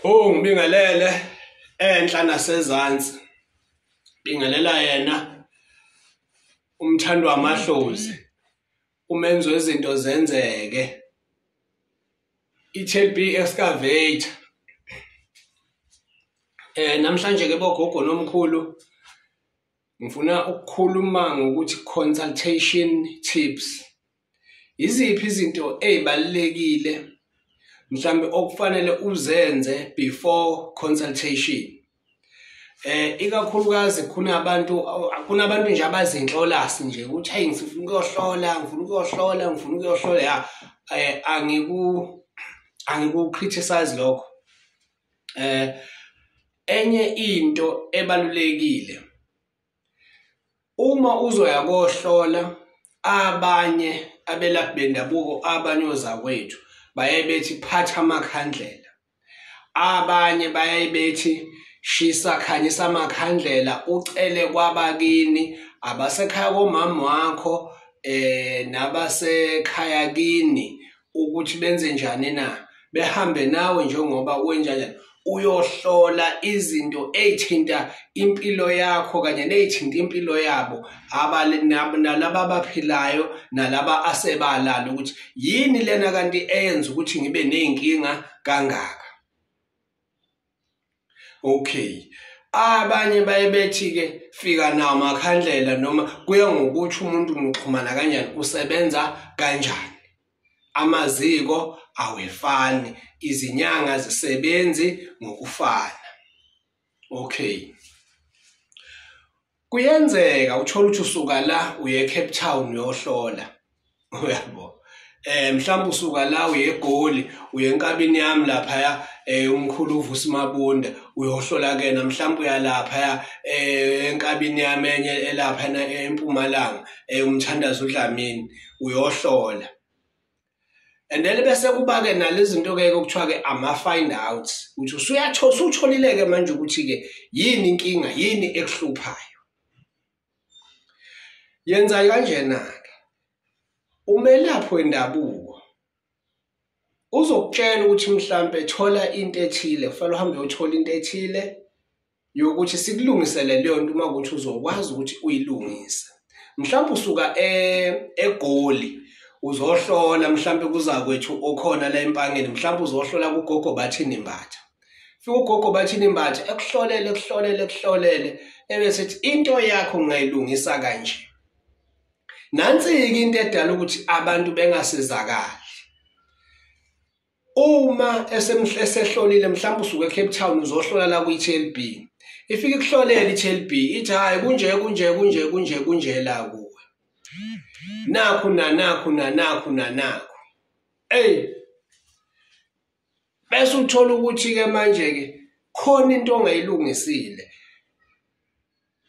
Ngibingelele enhla nasezantsi. Bingelela yena umthando wamahlozi. Umenzo izinto zenzeke. I-TLB excavator. Namhlanje ke bogogo nomkhulu ngifuna ukukhuluma ngokuthi consultation tips. Iziphi izinto ezibalekile mhlambe okufanele uzenze before consultation? Ikakhulukazi kunabantu nje abazinhlolasi nje ukuthi hey ngifuna ukuyohlola angiku criticize lokho. Enye into ebalulekile uma uzoya kohlola, abanye abelaphi bendabuko abanye ozakwethu baye bethi phatha amakhandlela, abanye baye bethi shisa khanyisa amakhandlela ucele kwabakini abasekhaya komama wakho nabasekhaya kini ukuthi benze njani na, behambe nawe njengoba wenjani uyohlola izinto ezithinta impilo yakho kanye nezithinta impilo yabo nalaba abaphilayo nalaba asebalala ukuthi yini lena kanti eyenza ukuthi ngibe nezinkinga kangaka. Okay, abanye baye bethi ke fika nawo amakhandlela noma kuya ngokuthi umuntu ngixhumana kanjani, usebenza kanjani, amaziko awefani, izinyanga zisebenzi ngokufana. Okay, kuyenzeka uthola ukuthi usuka la uye eCape Town uyohlola, uyabo. Mhlawumbe usuka la uye eGoli uye enkabini yami lapha umkhulu uVusimabunda uyohlola ke na, mhlawumbe uya lapha enkabini yami enye elapha eMpumalanga umthandazo uDlamini uyohlola. And then bese kuba ke nalezi zinto ke okuthiwa ke ama find outs ukuthi usutholile ke manje ukuthi ke yini inkinga, yini ekuhluphayo. Yenza kanjena ke umelaphi wendabuko uzokutshela ukuthi mhlambe thola into ethile, kufanele uhambe uyothola into ethile yokuthi sikulungisele leyo nto uma ukuthi uzokwazi ukuthi uyilungise. Mhlambe usuka eGoli uzohlola mhlambe kuzakwethu okhona la empangeni, mhlambe uzohlola kugogo bathini imbatha. Fika ugogo bathini imbatha ekuhlolele ebese ethi into yakho ngayilungisa kanje. Nansi-ke into edala ukuthi abantu bengasizakali. Uma esehlolile mhlawumbe usuke eCape Town uzohlola la ku-TLB. Ifike ikuhlolele i-TLB ithi hayi kunje la kuwe. Nakhu. Bese uthola ukuthi ke manje ke khona into ongayilungisile.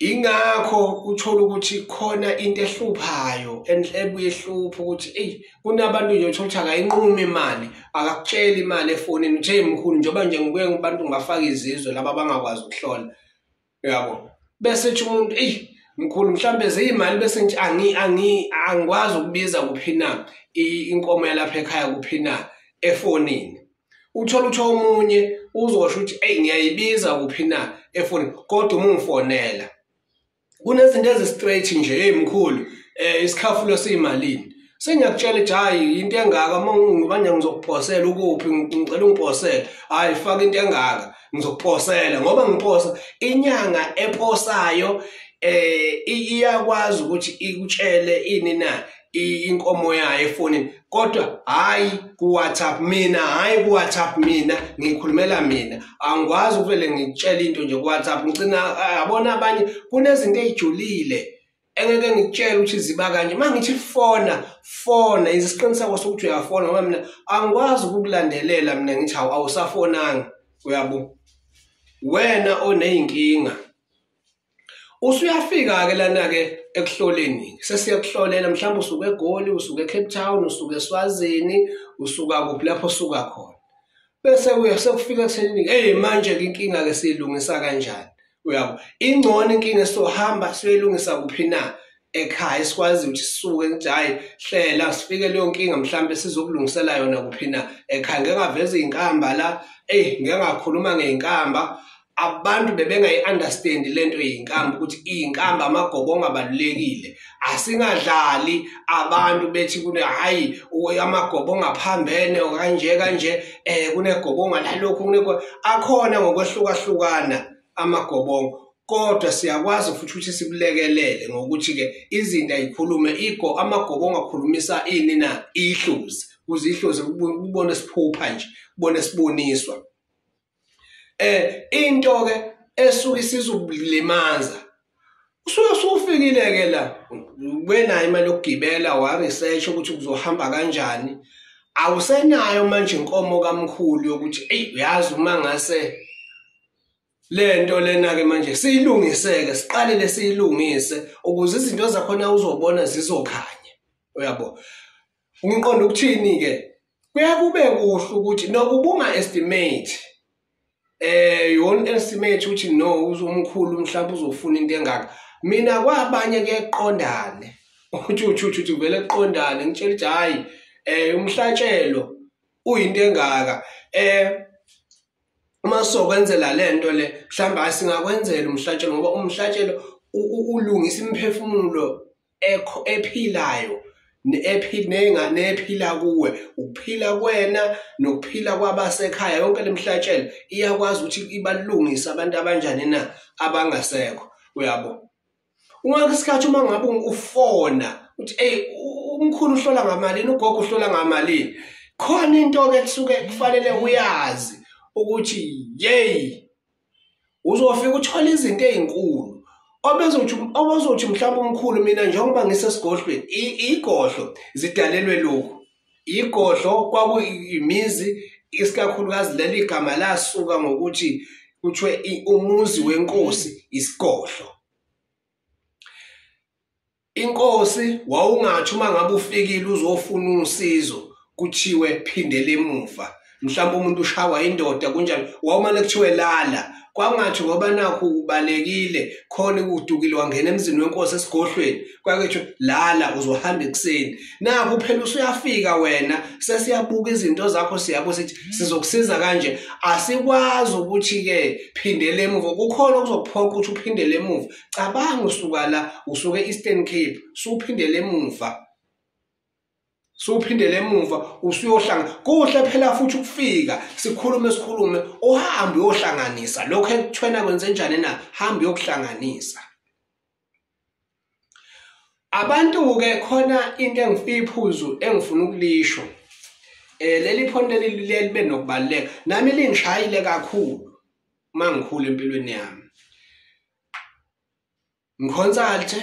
Ingakho uthola ukuthi khona into ehluphayo ebuye ehlupha ukuthi kunabantu nje uthola ukuthi akayinqumi imali, akakutshela imali efonini uthi hey mkhulu njengoba nje ngibuye ngabantu ngafaka izizwe laba abangakwazi ukuhlola, uyabo. Bese ethi umuntu mkhulu mhlambe zeyimali, bese nje angikwazi ukubiza kuphi na inkomo yalapha ekhaya kuphi na efonini. Uthola ukuthi omunye uzosho ukuthi ngiyayibiza kuphi na efonini kodwa uma ungifonela kunezinto ezi-straight nje mkhulu isikhafulo siyimalini, sengiyakutshela ukuthi hayi into engaka manje ngizokuphosela ukuphi, ngicela ungiphosele, hayi faka into engaka ngizokuphosela ngoba ngiposa inyanga eposayo iyakwazi ukuthi ikutshele ini na inkomo yayo efonini kodwa hayi ku-WhatsApp mina ngikhulumela mina, angikwazi ukuvele ngikutshele into nje ku-WhatsApp ngicina yabona abanye kunezinto ezijulile engeke ngikutshela ukuthi ziba kanje. Mangithi fona isiqiniseko sokuthi uyafona ngoba mina angikwazi ukukulandelela, mina ngithi awusafonanga, uyabo. Wena oneyinkinga usuyafika ke lana ke ekuhloleni, sesiyakuhlolela mhlawumbe usuka eGoli, usuka eCape Town, usuka eSwazini, usuka kuphi lapho usuka khona. Bese sekufika ekutheni manje ke inkinga ke siyilungisa kanjani, uyabo. Ingcono inkinga sohamba siyoyilungisa kuphi na ekhaya sikwazi ukuthi sisuke nje hayi hlela sifike leyo nkinga mhlawumbe sizokulungisela yona kuphi na ekhaya. Ngeke ngaveza izinkamba la ngeke ngakhuluma ngeinkamba. Abantu bebengayi-understand lento yezinkamba ukuthi izinkamba amagobongo abalulekile. Asingadlali abantu bethi hayi amagobongo aphambene kanje kunegobongo lalokhu akhona ngokwehlukahlukana amagobongo. Kodwa siyakwazi futhi ukuthi sibulekelele ngokuthi ke izinto ayikhulume amagobongo akhulumisa ini na ihlozi ukuze ihlozi kubone siphupha nje kubone siboniswa. Into ke esuke isizulimaza usufikile ke la wenayo imali yokugibela wa research ukuthi kuzohamba kanjani. Awusenayo manje inkomo kamkhulu yokuthi uyazi uma ngase lento lena ke manje siyilungiseke siqalele siyilungise ukuze izinto zakhona uzobona zizokhanya. Uyabo ngiqonda ukuthini ke kuya kube kuhle ukuthi nokubunga estimate yon estimate ukuthi no uzomkhulu mhlawumbe uzofuna into engaka. Mina kwabanye kuyeqondane uthi vele kuqondane ngitshela ukuthi hayi umhlatshelo uyinto engaka. Uma sokwenzela lento le mhlawumbe asingakwenzela umhlatshelo ngoba umhlatshelo ulungisa imiphefumulo ephilayo nephila kuwe, ukuphila kwena nokuphila kwabasekhaya. Yonke lemhlatshelo iyakwazi ukuthi ibalungisa abantu abanjani na abangasekho. Uyabo ungakho isikhathi uma ngabe ufona uthi umkhulu uhlola ngamalini, ugogo uhlola ngamalini, khona into ke kusuke kufanele uyazi ukuthi uzofika uthola izinto ezinkulu obezothi mhlawumbe umkhulu mina njengoba ngisesigodlweni igodlo zidalelwe lokhu. Igodlo kwakuyimizi isikakhulukazi leli igama lasuka ngokuthi kuthiwe umuzi wenkosi isigodlo. Inkosi wawungathi uma ngabe ufikile uzofuna usizo kuthiwe phindele emuva. Mhlawumbe umuntu ushawa indoda kunjani wawumane kuthiwe lala. Kwangathi ngoba nakho ubalekile khona udukile wangena emzini wenkosi esigodlweni kwakuthiwa lala uzohamba ekuseni. Nakho phela usuyafika wena sesiyabuka izinto zakho siyabo sithi sizokusiza kanje. Asikwazi ukuthi ke phindele emuva. Kukhona okuzokuphoqa ukuthi uphindele emuva. Cabanga usuka la usuke Eastern Cape suphindele emuva. Suphindele emuva usuyohlanga kuhle phela futhi ukufika sikhulume uhambe uyohlanganisa lokho ekuthwena kwenze njani na hamba uyokuhlanganisa. Abantu ke khona into engifiphuzu engifuna ukulisho leli phonto libe nokubaleka nami lingishayile kakhulu mangikhulu empilweni yami. Ngiconsult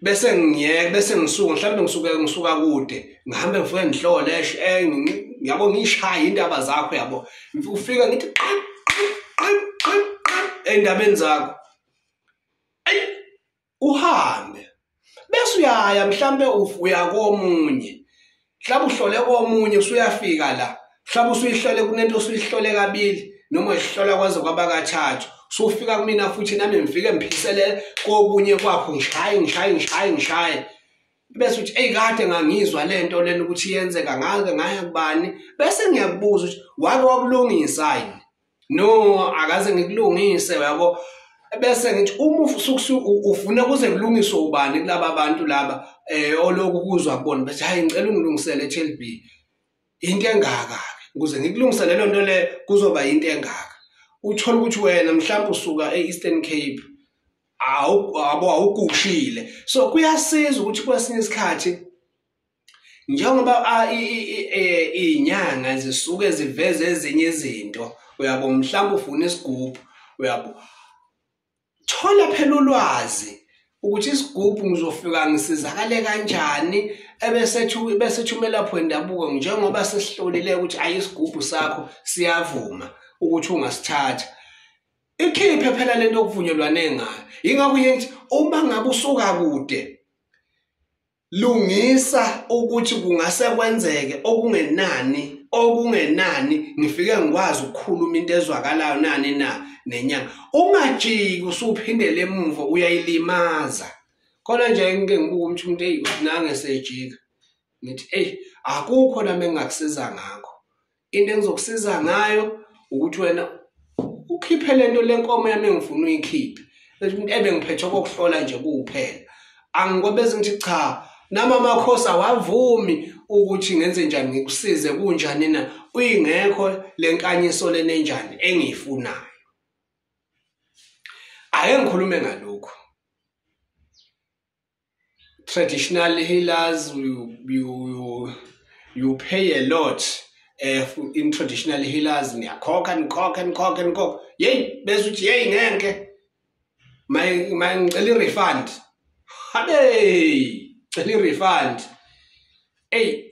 bese ngiyeke bese ngisuka mhlawumbe ngisuka kude ngihambe ngifike ngihlole yabo ngishaya indaba zakho yabo ufika ngithi endabeni zakho uhambe bese uyaya mhlawumbe uya komunye mhlawumbe uhlole komunye usuyafika la mhlawumbe usuyihlole kunento usuyihlole kabili noma ihlola kwaze kwaba kathathu. Sufika kumina futhi nami ngifike ngiphisele kokunye kwakho ngishaye bese uthi kade ngangizwa lento lena ukuthi iyenzeka ngaya kubani bese ngiyakubuza ukuthi wake wakulungisa yini. No akaze ngikulungise yabo. Bese ngithi uma ufuna kuze kulungiswe ubani kulaba abantu laba oloku kuzwa kubona bese hayi ngicela ungilungisele TLB into engaka ukuze ngikulungisele lento le kuzoba into engaka. Uthola ukuthi wena mhlawumbe usuka eEastern Cape awukushile. So kuyasiza ukuthi kwesinye isikhathi njengoba izinyanga zisuke ziveze ezinye izinto uyabo mhlawumbe ufuna isigubhu uyabo thola phela ulwazi ukuthi isigubhu ngizofika ngisizakale kanjani bese thumela lapho endabuko njengoba sesihlolile ukuthi ayisigubhu sakho siyavuma ukuthi ungasithatha. Ikhiphe phela lento okuvunyelwane ngayo. Ingakho ngithi uma ngabe usuka kude lungisa ukuthi kungase kwenzeke okungenani ngifike ngikwazi ukukhuluma into ezwakalayo nani na nenyanga. Ungajiki usuphindele emuva uyayilimaza. Khona nje ngike ngibuka umuntu nange sejika. Ngithi akukho nami engakusiza ngakho. Into engizokusiza ngayo ukuthi wena ukhiphe lento lenkomo yami engifuna uyikhiphe. Ebe ngiphethe ukuhlola nje kuphela. Angikobeze ngithi cha, nama amakhosi awavumi ukuthi ngenze njani ngikusize kunjani na. Uyingekho lenkanyiso lenenjani engiyifunayo. Ake ngikhulume ngalokho. Traditional healers, you pay a lot in traditional healers. Niyakhokha. Yey, bese uthi yey ngeke. Ngicela refund. Habe, ngicela refund.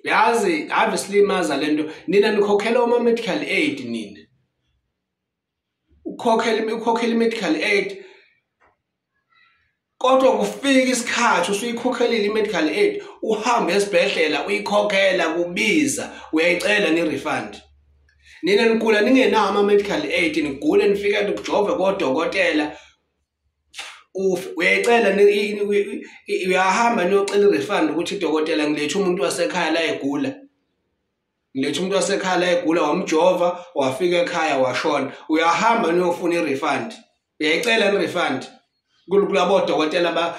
Yazi obviously maza lento nina nikhokhela uma medical aid nina. Ukhokhela medical aid. Kodwa kufika isikhathi usuyikhokhelile i-medical aid, uhambe esibhedlela uyikhokhela kubiza, uyayicela ni-refund. Nina nikula ningenawo ama-medical aid, nigule nifike nikujove kodokotela, uyayicela uyahamba niyocela i-refund ukuthi idokotela ngilethe umuntu wasekhaya la egula. Ngilethe umuntu wasekhaya la egula wamjova, wafika ekhaya washona. Uyahamba niyofuna i-refund. Uyayicela i-refund. Kulabo dokotela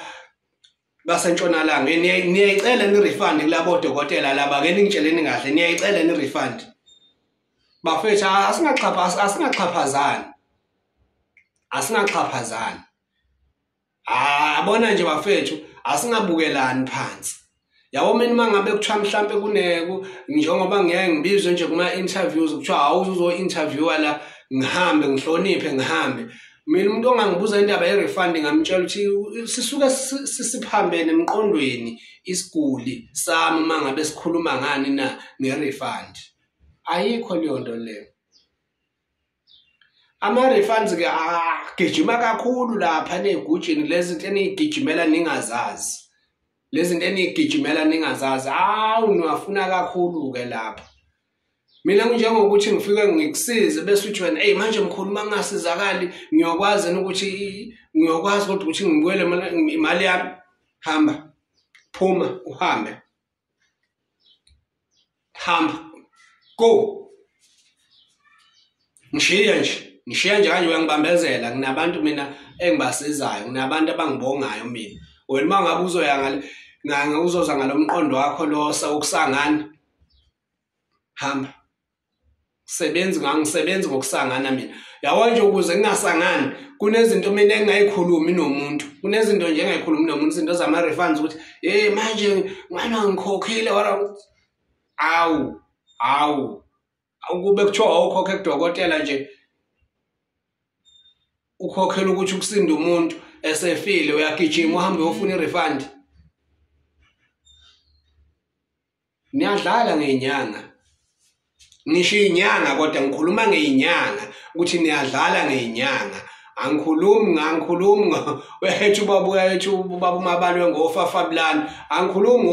basentshonalanga niyayicela ni-refund kulabo dokotela laba ke ningitsheleni kahle niyayicela ni-refund. Bafethu asingaxhaphazani. Abona nje bafethu asingabukelani phansi. Yabo mina mangabe kuthiwa mhlambe kuneku njengoba ngiyeke ngibizwe nje kuma interviews kuthiwa awuzo interviewer la ngihambe ngihloniphe ngihambe. Mina umuntu ongangibuza indaba ye-refund ngamtshela ukuthi sisuke sisiphambene emqondweni isiguli sami mangabe sikhuluma ngani na nge-refund. Ayikho leyo nto leyo. Ama-refunds ke gijima kakhulu lapha negujini lezi zinto enigijimela ningazazi. Lezi zinto enigijimela ningazazi. Niwafuna kakhulu ke lapha. Mina njengokuthi ngifike ngikusize bese uthi wena manje mkhuluma ngingasizakali ngiyokwazi ukuthi ngibuyele imali yami. Hamba, phuma uhambe, hamba, go. Ngishiya nje kanje uyangibambezela. Nginabantu mina engibasizayo, nginabantu abangibongayo mina. Wena mangabe uzoya uzoza ngalomqondo wakho lo sawukusangana, hamba. Ngisebenzi ngokusangana mina. Yabo nje ukuze ngingasangani kunezinto mina engayikhulumi nomuntu. Kunezinto nje engayikhulumi nomuntu, izinto zama-refunds ukuthi manje ngwana ngikhokhile kube kuthiwa awukhokhe kudokotela nje ukhokhela ukuthi ukusinda umuntu esefile uyagijima uhambe uyofuna i-refund. Niyadlala ngeinyanga. Ngisho inyanga kodwa ngikhuluma ngeinyanga ukuthi niyadlala ngeinyanga. Angikhulumi wethu babuya wethu ubaba umabalwe ngofafablani. Angikhulumi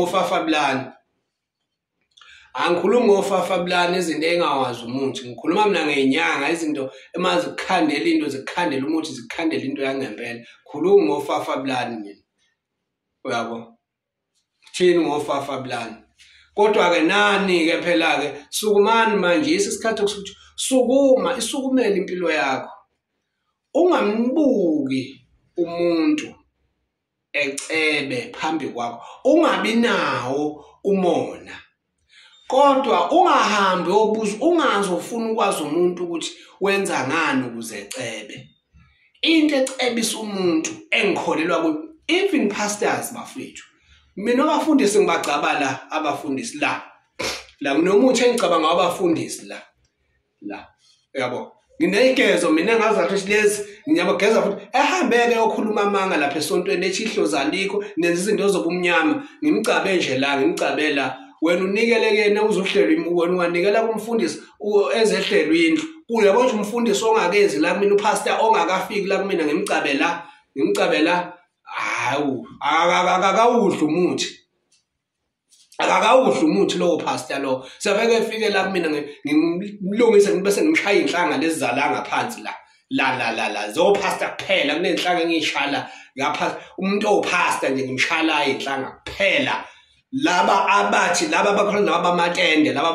ngofafablani izinto engawazi umuthi. Ngikhuluma mina ngeinyanga izinto emazi ukukhandela into zikukhandela umuthi zikukhandela into yangempela. Khulumi ngofafablani mina. Uyabo? Thini ngofafablani? Kodwa ke nani ke phela ke sukumani manje isikhathi sokuthi isukumele impilo yakho. Ungambuki umuntu ecebe phambi kwakho. Ungabi nawo umona. Kodwa ungahambi obuza ungazofuna ukwazi umuntu ukuthi wenza ngani ukuze ecebe. Into ecebisa umuntu engikholelwa kuyo even pastors bafethu. Mina abafundisi ngibacabala abafundisi la nginomuthi engicabanga abafundisi la yabo nginegezo mina engazathi ukuthi lezi ngiyabageza futhi ehambeke yokhuluma amanga lapha esontweni ethi ihloza alikho nenza izinto zobumnyama ngimcabela wena unikeleke uzohlelwa wena unganikela kumfundisi ezehlelwa indlu uyabo nje umfundisi ongakezi la kumina upastor ongakafiki la kumina ngimcabela akawudla umuthi. akakawudla umuthi lowo pastor lo sefike efike la kumina ngimlungise ngibese ngimshaya inhlanga lezi zalanga phansi la zo pastor kuphela kunenhlanga engiyishala ngapha umuntu opastor nje ngimshala inhlanga kuphela laba abathi laba bakhona abamatende laba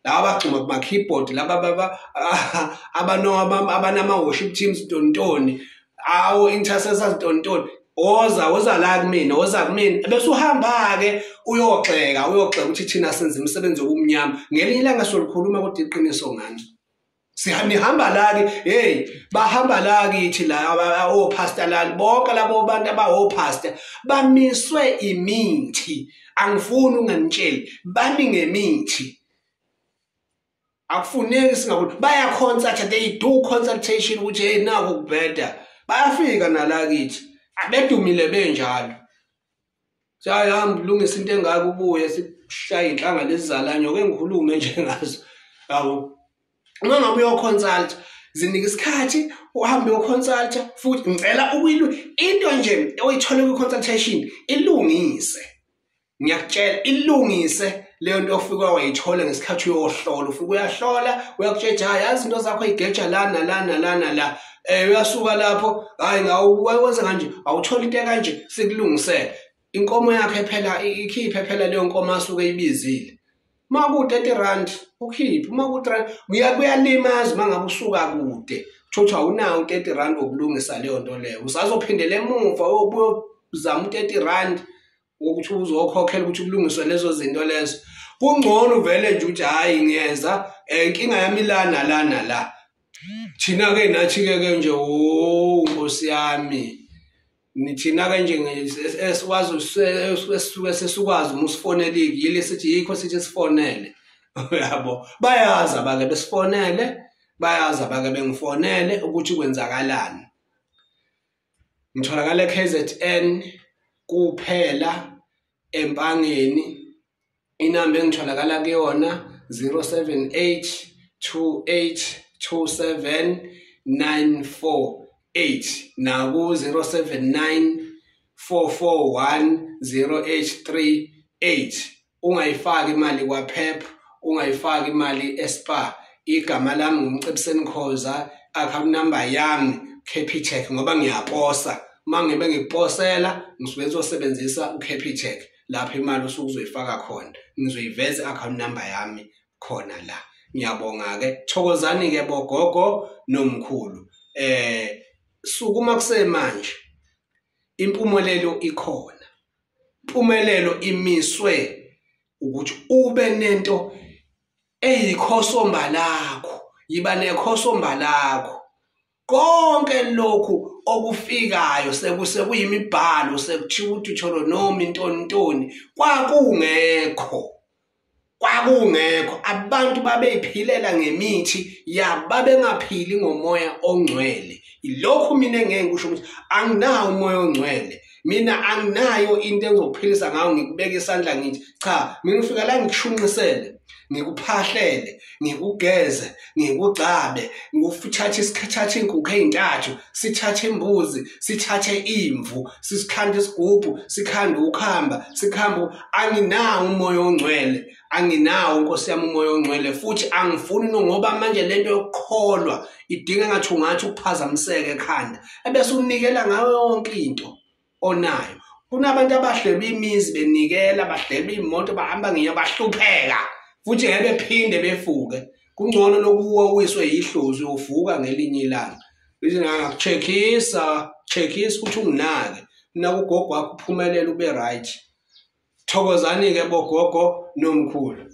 bagcuma kuma keyboard laba abanama worship teams tontoni awu intercessors tontoni oza la kumina bese uhamba ke uyogxeka ukuthi thina senze imisebenzi obumnyama ngelinye ilanga solikhuluma kodwa iqiniso ngani sihamba la ke bahamba la kithi la opastor la bonke labo bantu abahopastor bamiswe imithi angifuni unganitsheli bami ngemithi akufuneki singakuthi baya consult they do consultation ukuthi nako kubheda bayafika nala kithi abedumile benjalo sayahamba lungisa into engaka ubuye sishaya inhlanga lezizalanya okengikhulume nje ngazo yabo uma ngabe uyoconsult zinika isikhathi uhambe uyoconsult futhi ngicela into nje oyithola kwi-consultation ilungise ngiyakutshela ilungise leyo nto ofika wayithola ngesikhathi uyohlola ufika uyahlola uyakutshela hayi yazi into zakho igeja la uyasuka lapho hayi ngawukwenza kanje awuthola into kanje sikulungisele inkomo yakhe phela ikhiphe phela leyo nkomo asuke ibizile maku 30 rand ukhiphe maku 30 rand kuyalimaza mangabe usuka kude uthi awunawo 30 rand okulungisa leyo nto leyo usazophindela emuva uyobuya uzama 30 rand ukuthi uzokhokhela ukuthi kulungiswe lezo zinto lezo kungcono vele nje uthi hayi ngiyeza inkinga yami la thina ke nathi ke nje Nkosi yami nithina ke nje esikwazi sesukwazi umusifonele yile sithi yikho sithi sifonele yabo bayazi abake besifonele bayazi abake bengifonele ukuthi kwenzakalani ngitholakala KZN kuphela empangeni inamba engitholakala kuyona 078282794 naku 0794410838 ungayifaki imali kwaPep ungayifaki imali eSpa igama lami ngumcebiseni Khoza account number yami Capitec ngoba ngiyaposa mangibe ngiposela ngisuke ngizosebenzisa uCapitec lapha imali usukuzoyifaka khona ngizoyiveza account number yami khona la ngiyabonga ke thokozani ke bogogo nomkhulu sukuma kusemanje impumelelo ikhona impumelelo imiswe ukuthi ube nento eyikhosomba lakho yiba nekhosomba lakho konke lokhu okufikayo sekuyimibhalo sekuthiwa ukuthi utholo noma intoni kwakungekho abantu babeyiphilela ngemithi babengaphili ngomoya ongcwele ilokhu mina ngeke ngisho ukuthi anginawo umoya ongcwele mina anginayo into engizokuphilisa ngayo ngikubeka isandla ngithi cha mina ngifika la ngikushunqisele ngikuphahlele ngikugeze ngikugcabe ngikuthathe isikhathathe inkukhu ezintathu sithathe imbuzi sithathe imvu sisikhanda isigubhu sikhanda ukhamba sikhamba anginawo umoya ongcwele anginawo Nkosi yami umoya ongcwele futhi angifuni ngoba manje lento yokukholwa idinga ngathi ungathi ukuphazamiseke ekhanda ebese unikela ngayo yonke into onayo kunabantu abahleba imizi benikela bahleba imoto bahamba ngiyo bahlupheka futhi ngeke bephinde befuke kungcono lokuwa uwiswe yihlozi uvuka ngelinye ilanga lithi ngakucheckisa ukuthi unginake nakugogo wakho uphumelele ube right thokozani ke bogogo nomkhulu